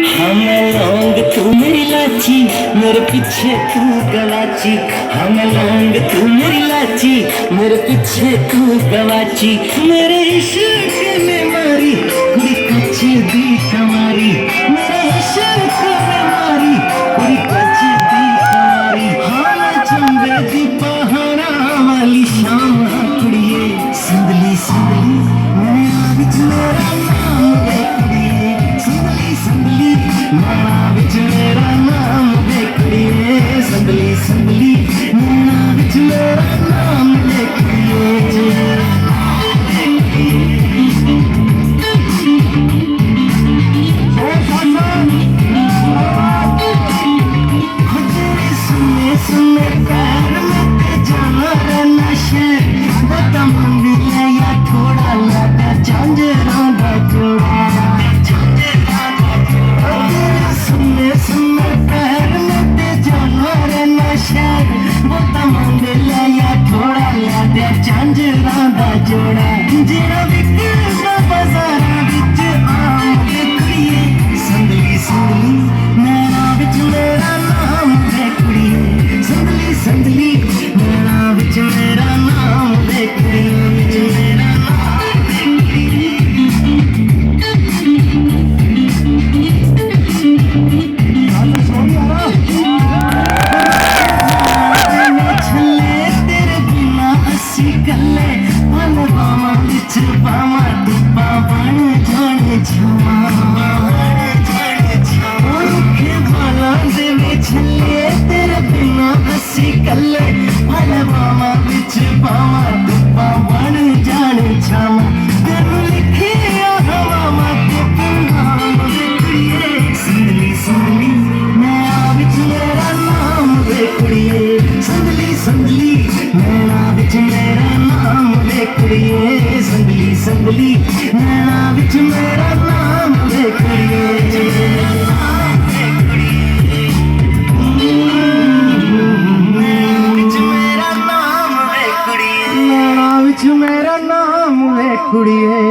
हाँ मैं लौंग तू मेरी लाची, मेरे पीछे तू गवाची। हाँ मैं लौंग तू मेरी लाची, मेरे पीछे तू गवाची। मेरे इश्क ने मारी कुड़ी कच्ची दी कमारी, मेरे इश्क ने मारी कुड़ी कच्ची दी कमारी। हाँ मैं चंबे दी पहाड़ा वाली शाम कुड़िए, संदली संदली मेरा विच मेरा नाम वे कुड़िए, संदली संदली मेरा विच मेरा नाम वे कुड़िए, संदली संदली मेरा विच मेरा नाम वे कुड़िए। सुने पैर में ते जाना रहना शहर, बता मंगी ले या थोड़ा लादा झांझरां दा जोड़ा। सुने सुने पैर में ते जाना रहना शहर, बता मंगी ले या थोड़ा लादा झांझरां दा जोड़ा। जेड़ा विकदा बाजारां विच आम देखिए, संदली संदली मेरा विच मेरा नाम है कुड़िए, संदली संदली मेरा विच मेरा नाम है कुड़िए, मेरा नाम है कुड़िए। छले तेरे बिना असी गल्ले, पल बावां विच बावां डुब्बा बन जाने छावां। छले तेरे बिना असी कल्ले, पल बावां विच बावां डुब्बा बन जाने छावां। तेनू लिखिया हवावां ते पिंगां वे कुड़िए, संदली संदली मेरा विच मेरा नाम वे कुड़िए, संदली संदली मेरा विच मेरा नाम वे कुड़िए, संदली संदली मेरा विच मेरा नाम वे कुड़िए। मेरा नाम है कुड़िए।